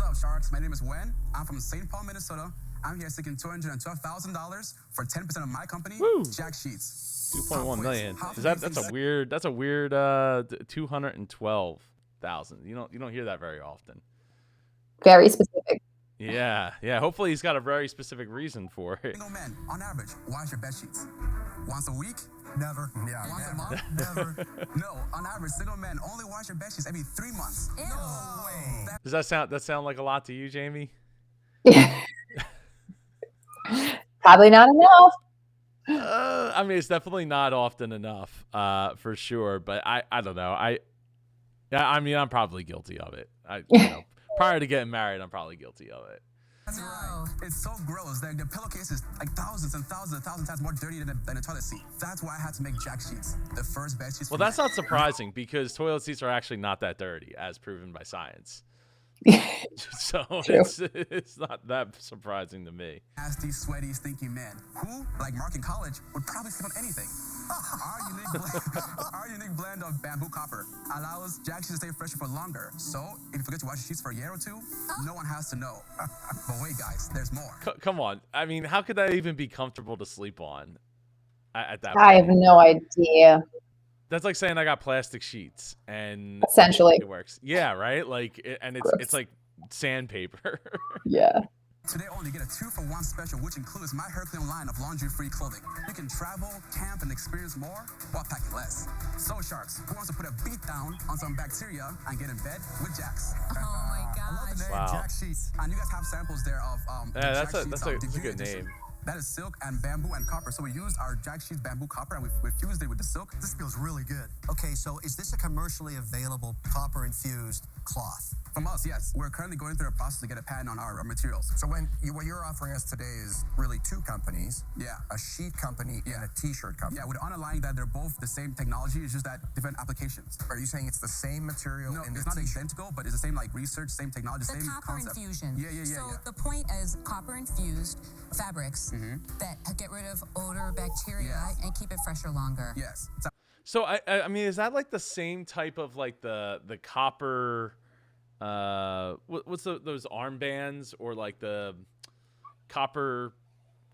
up, Sharks? My name is Wen. I'm from St. Paul, Minnesota. I'm here seeking $212,000 for 10% of my company, Jax Sheets. 2.1 million. Is that's a weird 212,000. You don't hear that very often. Very specific. Yeah. Hopefully he's got a very specific reason for it. Single men, on average, wash your bed sheets once a week. Never. Yeah. Once a month? Never. No, on average, single men only wash your bed sheets every 3 months. No way. Does that sound like a lot to you, Jamie? Probably not enough. I mean, it's definitely not often enough, for sure. But I don't know. I mean, I'm probably guilty of it. Prior to getting married, I'm probably guilty of it. That's right. It's so gross. The pillowcase is like thousands and thousands and thousands times more dirty than a toilet seat. That's why I had to make Jax Sheets, the first bed sheets. Well, that's not surprising because toilet seats are actually not that dirty, as proven by science. So it's not that surprising to me. Nasty, sweaty, stinky men who, like Mark in college, would probably sleep on anything. Our unique blend of bamboo copper allows Jax Sheets to stay fresher for longer. So if you forget to wash your sheets for a year or two, no one has to know. But wait, guys, there's more. Come on. I mean, how could that even be comfortable to sleep on at that point? I have no idea. That's like saying I got plastic sheets and Essentially it works. Yeah, right? Like it's like sandpaper. Yeah. Today only get a 2-for-1 special, which includes my Herculean line of laundry-free clothing. You can travel, camp, and experience more while packing less. So, Sharks, who wants to put a beat down on some bacteria and get in bed with Jax? Oh my I love gosh. the name, Wow. Jax Sheets. And you guys have samples there of Yeah, Jax Sheets, that's a Debut good Edition. name. That is silk and bamboo and copper. So we used our Jax Sheets bamboo copper and we fused it with the silk. This feels really good. Okay, so is this a commercially available copper-infused cloth? From us, yes. We're currently going through a process to get a patent on our materials. So what you're offering us today is really two companies. Yeah. A sheet company and a t-shirt company. Yeah, with underlying that they're both the same technology, it's just that different applications. Are you saying it's the same material No, in the it's not t-shirt? identical, but it's the same like research, same technology, The same copper concept. infusion. Yeah. So the point is copper infused fabrics that get rid of odor, bacteria, and keep it fresher longer. Yes. So I mean, is that like the same type of like the copper? What's those armbands or like the copper?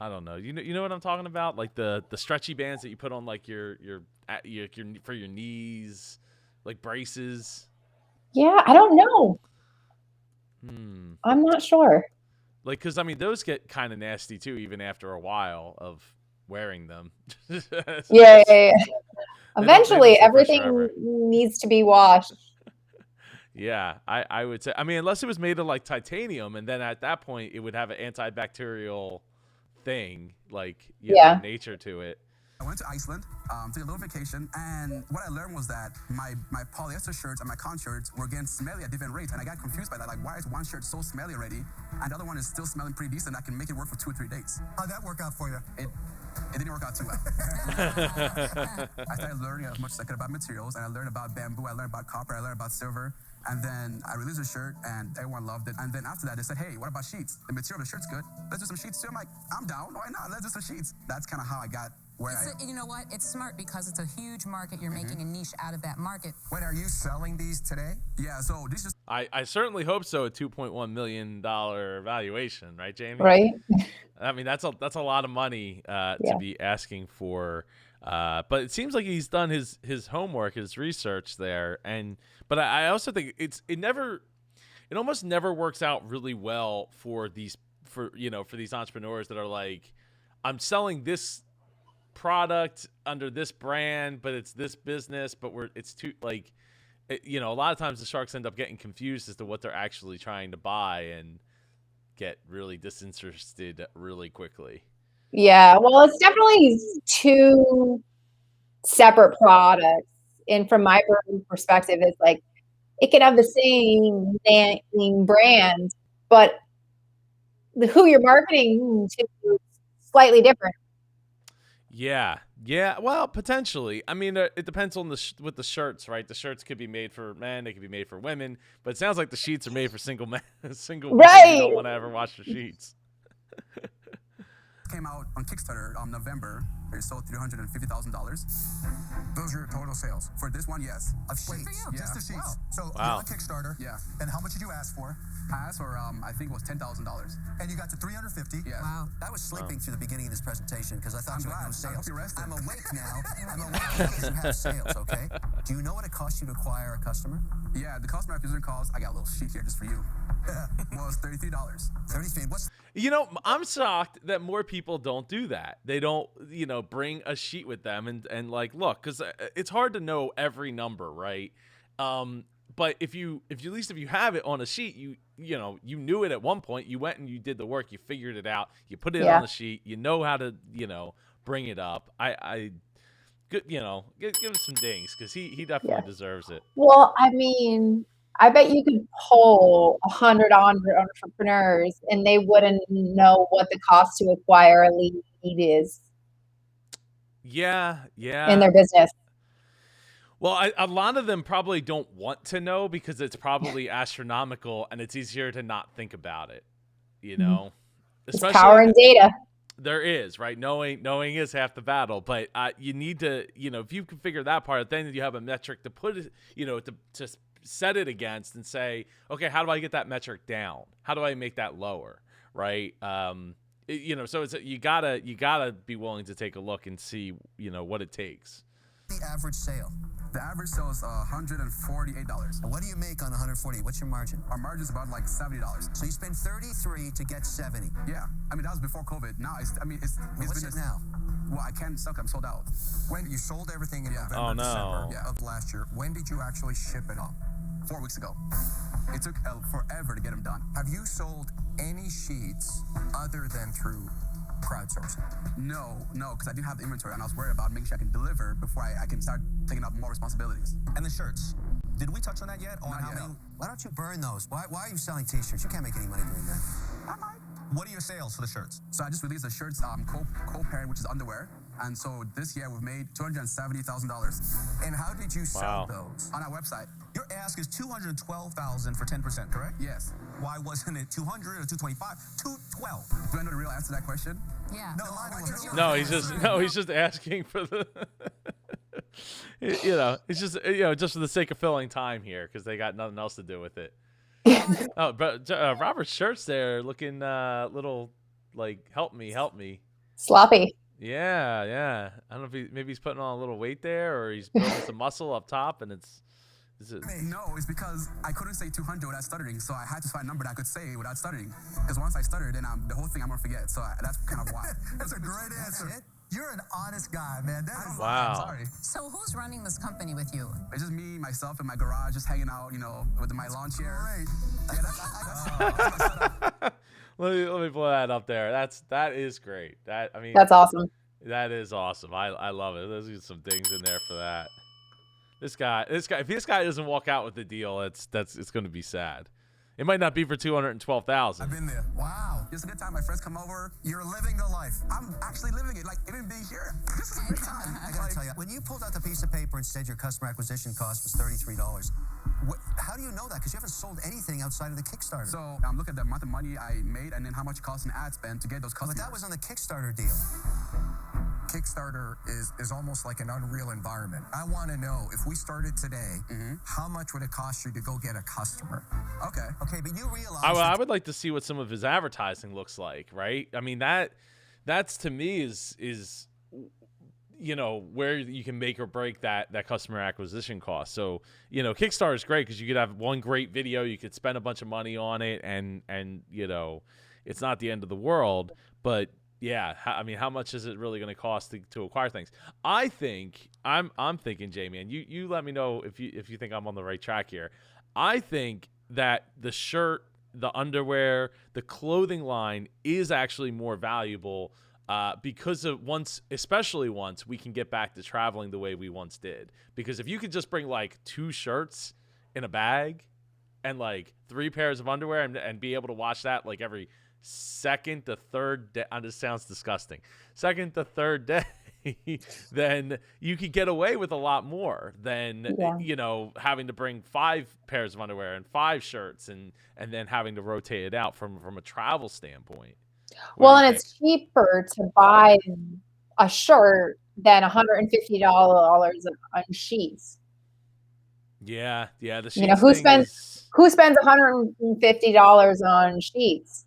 I don't know. You know what I'm talking about? Like the stretchy bands that you put on like your for your knees, like braces. Yeah, I don't know. I'm not sure. Like, because I mean, those get kind of nasty too, even after a while of wearing them. Yeah. They Eventually, don't stay fresh everything forever. needs to be washed. Yeah, I would say. I mean, unless it was made of like titanium, and then at that point it would have an antibacterial thing, like nature to it. I went to Iceland, took a little vacation, and what I learned was that my polyester shirts and my cotton shirts were getting smelly at different rates, and I got confused by that. Like, why is one shirt so smelly already, and the other one is still smelling pretty decent? I can make it work for 2 or 3 days. How'd that work out for you? It didn't work out too well. I started learning as much as I could about materials, and I learned about bamboo, I learned about copper, I learned about silver, and then I released a shirt, and everyone loved it. And then after that, they said, hey, what about sheets? The material of the shirt's good. Let's do some sheets too. I'm like, I'm down. Why not? Let's do some sheets. That's kind of how I got where I am. You know what? It's smart because it's a huge market. You're making a niche out of that market. Wait, are you selling these today? Yeah, so this is I certainly hope so. A $2.1 million valuation, right, Jamie? Right? I mean, that's a lot of money to be asking for. But it seems like he's done his homework, his research there, but I also think it almost never works out really well for these entrepreneurs that are like, I'm selling this product under this brand, but it's this business, but it's too like, a lot of times the sharks end up getting confused as to what they're actually trying to buy and get really disinterested really quickly. Yeah, well, it's definitely two separate products. And from my perspective, it's like it can have the same name brand, but who you're marketing to is slightly different. Yeah. Well, potentially. I mean, it depends on with the shirts, right? The shirts could be made for men, they could be made for women, but it sounds like the sheets are made for single men, single women who don't want to ever wash their sheets. came out on Kickstarter November, It sold $350,000. Those are your total sales. For this one, yes. Of sheets. for you. Yeah. Just of sheets. So Wow. you're on Kickstarter. Yeah. And how much did you ask for? I asked for, I think it was $10,000. And you got to 350. Yeah. Wow. I was sleeping through the beginning of this presentation because I thought I'm you had no glad. I hope sales. you rested. I'm awake now. I'm awake because you have sales, okay? Do you know what it costs you to acquire a customer? Yeah, the customer acquisition cost, I got a little sheet here just for you, was $33. 33. What's You know, I'm shocked that more people don't do that. They don't, you know, bring a sheet with them and like look, because it's hard to know every number, right? But if you at least if you have it on a sheet, you knew it at one point. You went and you did the work. You figured it out. You put it on a sheet. You know how to bring it up. I good, give him some dings because he definitely deserves it. Well, I mean, I bet you could poll 100 entrepreneurs and they wouldn't know what the cost to acquire a lead is Yeah. in their business. Well, a lot of them probably don't want to know because it's probably astronomical and it's easier to not think about it, It's power in data. There is, right? Knowing is half the battle, but you need to, if you can figure that part, then you have a metric to put it, to set it against and say, okay, how do I get that metric down? How do I make that lower, right? So it's you gotta be willing to take a look and see, what it takes. the average sale? The average sale is $148. And what do you make on 140? What's your margin? Our margin is about like $70. So you spend 33 to get 70. Yeah, I mean that was before COVID. Now it's What's been it now? Well, I can't sell. I'm sold out. When you sold everything in November, Oh, no. December of last year, when did you actually ship it up? 4 weeks ago. It took forever to get them done. Have you sold any sheets other than through crowdsourcing? No, because I didn't have the inventory and I was worried about making sure I can deliver before I can start taking up more responsibilities. And the shirts. Did we touch on that yet? On Not how yet. many? Why don't you burn those? Why are you selling t-shirts? You can't make any money doing that. I might. What are your sales for the shirts? So I just released the shirts, co-parent, which is underwear. And so this year we've made $270,000 And how did you sell Wow. those? on our website. Your ask is $212,000 for 10%, correct? Yes. Why wasn't it 200 or 225? 212. Do I know the real answer to that question? Yeah. No, No, he's just asking for the, it's just just for the sake of filling time here because they got nothing else to do with it. Oh, but Robert's shirt's there looking little like help me. Sloppy. Yeah. I don't know if maybe he's putting on a little weight there or he's building some muscle up top and it's No, it's because I couldn't say 200 without stuttering, so I had to find a number that I could say without stuttering. Because once I stutter, then the whole thing I'm gonna forget. So that's kind of why. That's a great answer. You're an honest guy, man. That is Wow. I'm sorry. So who's running this company with you? It's just me, myself, in my garage, just hanging out, with my lawn chair. great. Yeah, let me blow that up there. That is great. That's awesome. That is awesome. I love it. There's some things in there for that. This guy, if this guy doesn't walk out with the deal, it's going to be sad. It might not be for I've $212,000. been there. Wow. It's a good time. My friends come over. You're living the life. I'm actually living it. Like, even being here, this is a great time. I gotta tell you, when you pulled out the piece of paper and said your customer acquisition cost was $33, how do you know that? Because you haven't sold anything outside of the Kickstarter. So I'm looking at the amount of money I made and then how much it costs in ad spend to get those But customers. that was on the Kickstarter deal. Kickstarter is almost like an unreal environment. I want to know, if we started today, how much would it cost you to go get a customer? Okay. Okay, but you realize I would like to see what some of his advertising looks like, right? I mean that's to me is where you can make or break that customer acquisition cost. So Kickstarter is great because you could have one great video, you could spend a bunch of money on it, and it's not the end of the world. But yeah, I mean, how much is it really going to cost to acquire things? I think I'm thinking, Jamie, and you let me know if you think I'm on the right track here. I think that the shirt, the underwear, the clothing line is actually more valuable because of especially once we can get back to traveling the way we once did. Because if you could just bring like 2 shirts in a bag and like 3 pairs of underwear and be able to watch that like every second to third day, this sounds disgusting, second to third day, then you could get away with a lot more than having to bring 5 pairs of underwear and 5 shirts and then having to rotate it out from a travel standpoint. Well, and it's cheaper to buy a shirt than $150 on sheets. Yeah, the sheets You know, who spends $150 on sheets?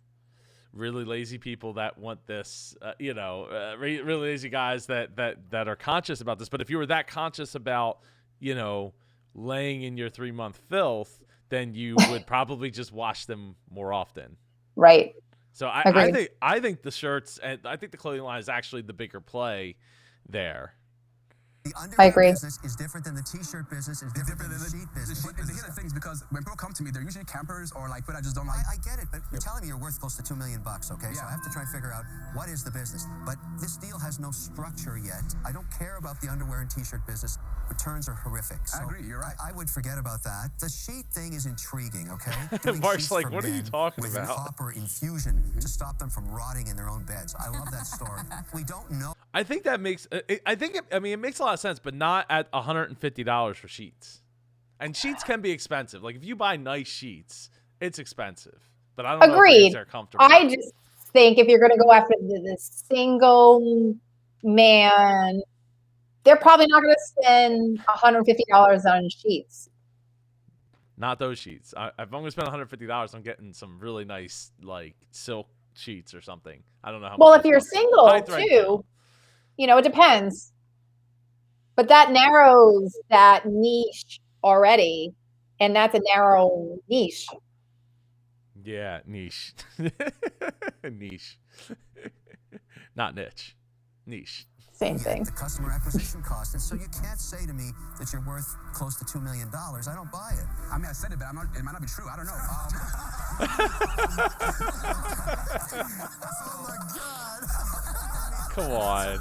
Really lazy people that want this, really lazy guys that are conscious about this. But if you were that conscious about, laying in your 3-month filth, then you would probably just wash them more often. Right. So I think the shirts and I think the clothing line is actually the bigger play there. The I underwear agree. business is different than the t-shirt business, is different than the sheet business. The things because when people come to me, they're usually campers or like people I just don't like. I get it, but you're telling me you're worth close to $2 million, okay? So I have to try and figure out what is the business. But this deal has no structure yet. I don't care about the underwear and t-shirt business. Returns are horrific. So I agree, you're right. I would forget about that. The sheet thing is intriguing, okay? Mark's like, what are you talking with about? An copper infusion to stop them from rotting in their own beds. I love that story. We don't know. I think that makes. It makes a lot of sense, but not at $150 for sheets. And sheets can be expensive. Like if you buy nice sheets, it's expensive. But I don't know if they're comfortable. I just think if you're going to go after the single man, they're probably not going to spend $150 on sheets. Not those sheets. If I'm going to spend $150, I'm getting some really nice like silk sheets or something. I don't know how. Well, much if you're single too, it depends. But that narrows that niche already, and that's a narrow niche. Yeah, niche. Niche. Not niche. Niche. Same thing. The customer acquisition cost, and so you can't say to me that you're worth close to $2 million. I don't buy it. I mean, I said it, but it might not be true. I don't know. Oh my God! Come on,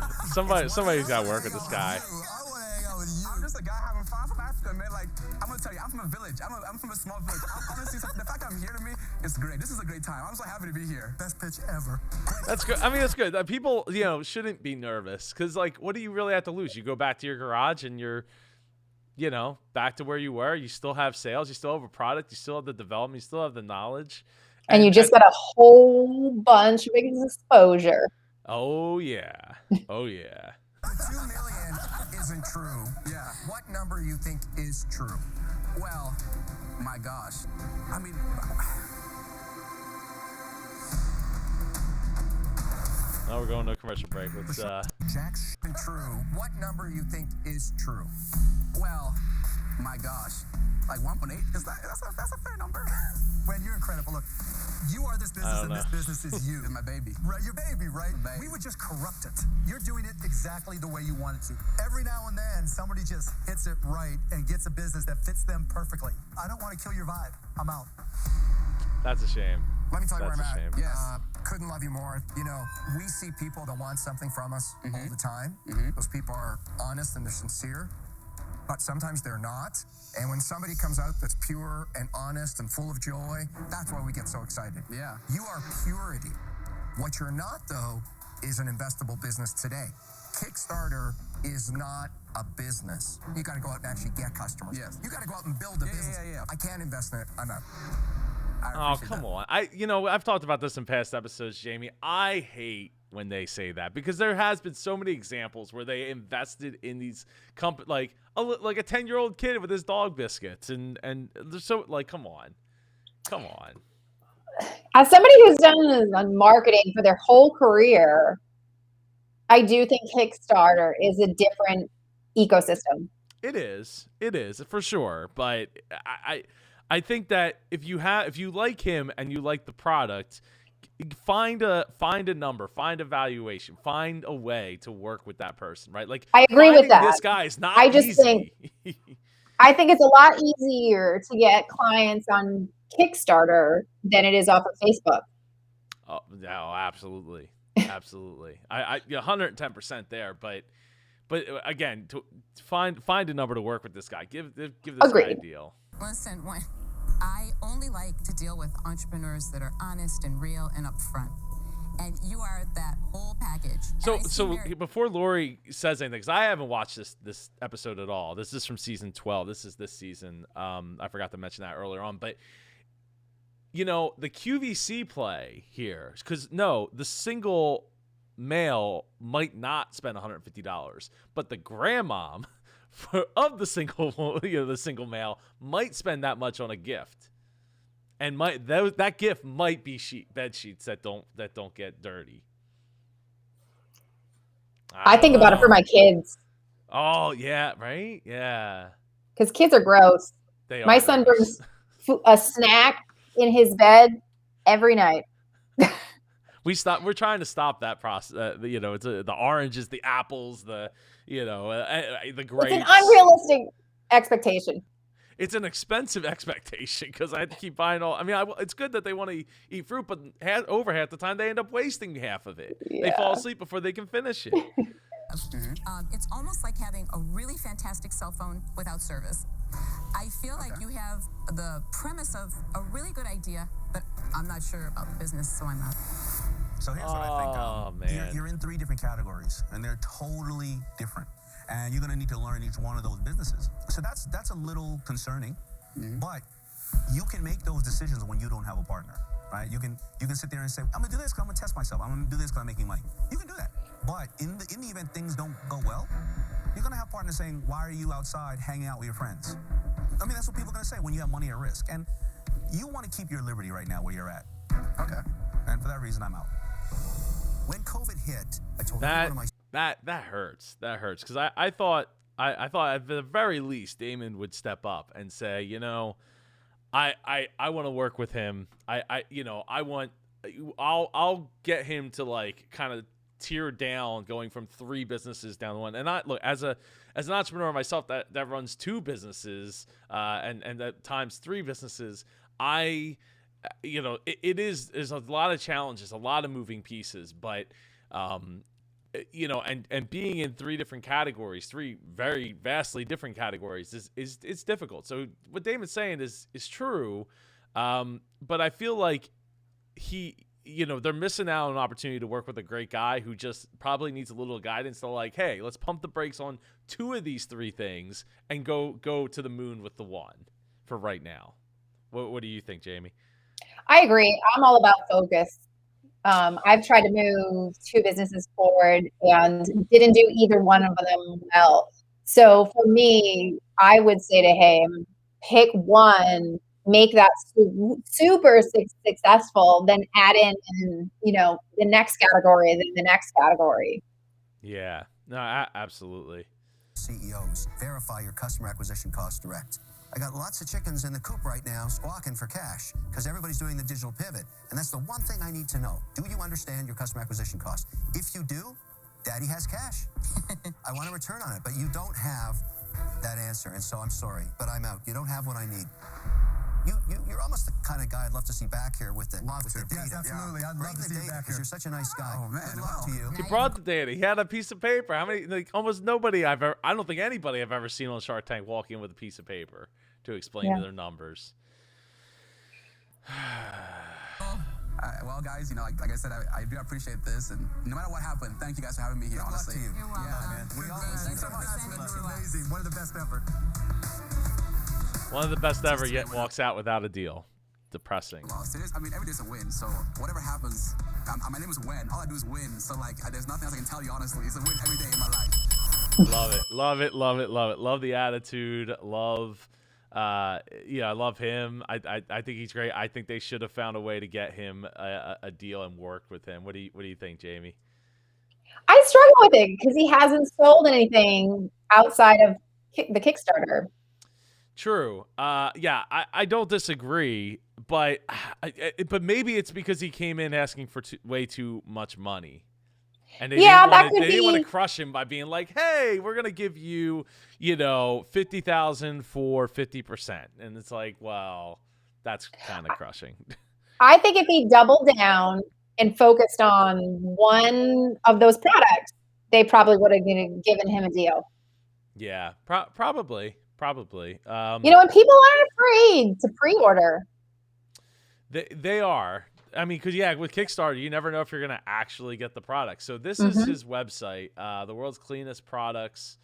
somebody's got to work with this guy. I want to hang out with you. I'm just a guy having fun. I'm from Africa, man. Like, I'm gonna tell you, I'm from a village. I'm from a small village. Honestly, the fact that I'm here to me is great. This is a great time. I'm so happy to be here. Best pitch ever. That's good. I mean, that's good. People, shouldn't be nervous because, like, what do you really have to lose? You go back to your garage and you're, back to where you were. You still have sales. You still have a product. You still have the development. You still have the knowledge. And you just got a whole bunch of exposure. Oh yeah. Oh yeah. The $2 million isn't true. Yeah. What number you think is true? Well, my gosh. I mean, Now we're going to a commercial break. Let's Jax true. What number you think is true? well, my gosh. Like 1.8? That's a fair number. When you're incredible. Look, you are this business, and this business is you. It's my baby. Right, your baby, right? Baby. We would just corrupt it. You're doing it exactly the way you want it to. Every now and then, somebody just hits it right and gets a business that fits them perfectly. I don't want to kill your vibe. I'm out. That's a shame. Let me tell you That's where I'm a at. shame. Yes. Couldn't love you more. We see people that want something from us all the time. Those people are honest and they're sincere, but sometimes they're not. And when somebody comes out that's pure and honest and full of joy, that's why we get so excited. Yeah. You are purity. What you're not, though, is an investable business today. Kickstarter is not a business. You got to go out and actually get customers. Yes. You got to go out and build a business. Yeah. I can't invest in it. I'm out. Oh, come on. I've talked about this in past episodes, Jamie. I hate when they say that because there has been so many examples where they invested in these companies, like a 10-year-old kid with his dog biscuits, and they're so like, come on. As somebody who's done marketing for their whole career, I do think Kickstarter is a different ecosystem. It is for sure, but I think that if you like him and you like the product, find a number, find a valuation, find a way to work with that person, right? Like I agree with that. This guy is not. I just easy. I think it's a lot easier to get clients on Kickstarter than it is off of Facebook. Oh, no, absolutely. I 110% there, but again, to find a number to work with this guy. Give this guy a deal. Listen, I only like to deal with entrepreneurs that are honest and real and upfront. And you are that whole package. So before Lori says anything, because I haven't watched this episode at all. This is from season 12. This is this season. I forgot to mention that earlier on, but the QVC play here, because the single male might not spend $150, but the grandmom of the single, the single male might spend that much on a gift, and that gift might be bed sheets that don't get dirty. I think about it for my kids. Oh yeah, right, yeah. Because kids are gross. My son brings a snack in his bed every night. We're trying to stop that process. It's the oranges, the apples, the grapes. It's an unrealistic expectation. It's an expensive expectation because I have to keep buying all. I mean, it's good that they want to eat fruit, but over half the time they end up wasting half of it. Yeah. They fall asleep before they can finish it. It's almost like having a really fantastic cell phone without service. I feel like you have the premise of a really good idea, but I'm not sure about the business, so I'm out. So here's what I think. Man. You're in 3 different categories, and they're totally different. And you're going to need to learn each one of those businesses. So that's a little concerning, but you can make those decisions when you don't have a partner, right? You can sit there and say, I'm going to do this because I'm going to test myself. I'm going to do this because I'm making money. You can do that. But in the event things don't go well, you're going to have partners saying, why are you outside hanging out with your friends? I mean, that's what people are going to say when you have money at risk. And you want to keep your liberty right now where you're at. Okay. And for that reason, I'm out. When COVID hit, I told that one of my that hurts. That hurts because I thought at the very least Damon would step up and say, I want to work with him. I'll get him to like kind of tear down going from 3 businesses down to 1. And I look as an entrepreneur myself that runs 2 businesses and that times 3 businesses. there's a lot of challenges, a lot of moving pieces, but and being in 3 different categories, 3 very vastly different categories is difficult. So what Damon's saying is true. But I feel like they're missing out on an opportunity to work with a great guy who just probably needs a little guidance to like, hey, let's pump the brakes on 2 of these 3 things and go to the moon with the 1 for right now. What do you think, Jamie? I agree. I'm all about focus. I've tried to move 2 businesses forward and didn't do either one of them well. So for me, I would say to him, pick one, make that super successful, then add in, the next category, then the next category. Yeah, no, absolutely. CEOs, verify your customer acquisition costs direct. I got lots of chickens in the coop right now squawking for cash because everybody's doing the digital pivot. And that's the one thing I need to know. Do you understand your customer acquisition cost? If you do, Daddy has cash. I want a return on it, but you don't have that answer. And so I'm sorry, but I'm out. You don't have what I need. You're almost the kind of guy I'd love to see back here with the data. Yes, absolutely. I'd love to see you back here. You're such a nice guy. Oh, man. Good luck to you. He brought the data. He had a piece of paper. How many? Almost nobody I don't think anybody I've ever seen on Shark Tank walk in with a piece of paper to explain their numbers. Well, guys, like I said, I do appreciate this, and no matter what happened, thank you guys for having me here. Honestly, You're welcome. Yeah, man. Thanks so much. It's amazing. One of the best ever. One of the best ever, yet walks out without a deal. Depressing. Lost. Every day's a win. So whatever happens, my name is Win. All I do is win. So there's nothing else I can tell you. Honestly, it's a win every day in my life. Love it. Love it. Love it. Love it. Love the attitude. Love. I love him. I think he's great. I think they should have found a way to get him a deal and work with him. What do you think, Jamie? I struggle with it because he hasn't sold anything outside of the Kickstarter. True. I don't disagree, but maybe it's because he came in asking for way too much money. And they didn't want to crush him by being like, "Hey, we're gonna give you, $50,000 for 50%," and it's like, well, that's kind of crushing. I think if he doubled down and focused on one of those products, they probably would have given him a deal. Yeah, probably. And people are afraid to pre-order. They are. Because with Kickstarter, you never know if you're going to actually get the product. So this is his website, the world's cleanest products.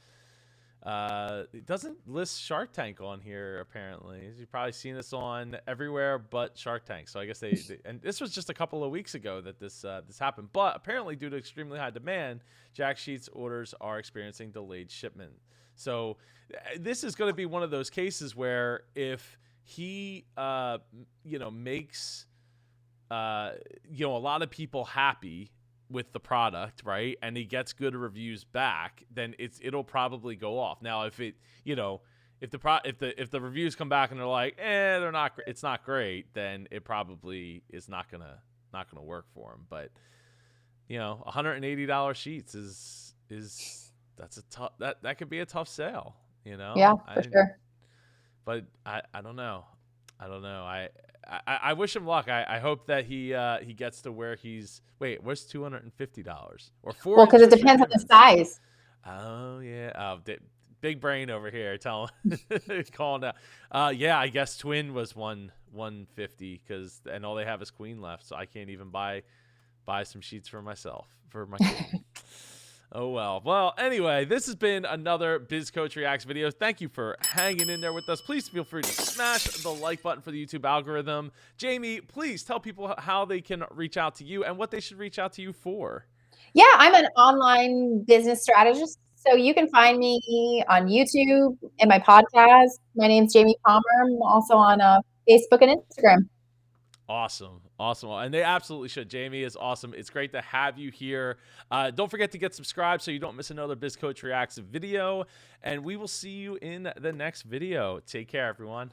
It doesn't list Shark Tank on here, apparently. You've probably seen this on everywhere but Shark Tank. So I guess they and this was just a couple of weeks ago that this happened. But apparently, due to extremely high demand, Jax Sheets orders are experiencing delayed shipment. So this is going to be one of those cases where if he, makes, a lot of people happy with the product, right, and he gets good reviews back, then it'll probably go off. Now, if it, if the reviews come back and they're like, they're not, it's not great, then it probably is not gonna work for him. But $180 sheets is that's a tough that could be a tough sale. Yeah, for sure. But I don't know. I wish him luck. I hope that he gets to where he's. Wait, where's $250 or $4? Well, because it depends on the size. Oh yeah. Oh, big brain over here. Calling out. Yeah, I guess twin was 150 and all they have is queen left, so I can't even buy some sheets for myself for my kid. Oh, well. Well, anyway, this has been another Biz Coach Reacts video. Thank you for hanging in there with us. Please feel free to smash the like button for the YouTube algorithm. Jamie, please tell people how they can reach out to you and what they should reach out to you for. Yeah, I'm an online business strategist. So you can find me on YouTube and my podcast. My name's Jamie Palmer. I'm also on Facebook and Instagram. Awesome. And they absolutely should. Jamie is awesome. It's great to have you here. Don't forget to get subscribed so you don't miss another Biz Coach Reacts video. And we will see you in the next video. Take care, everyone.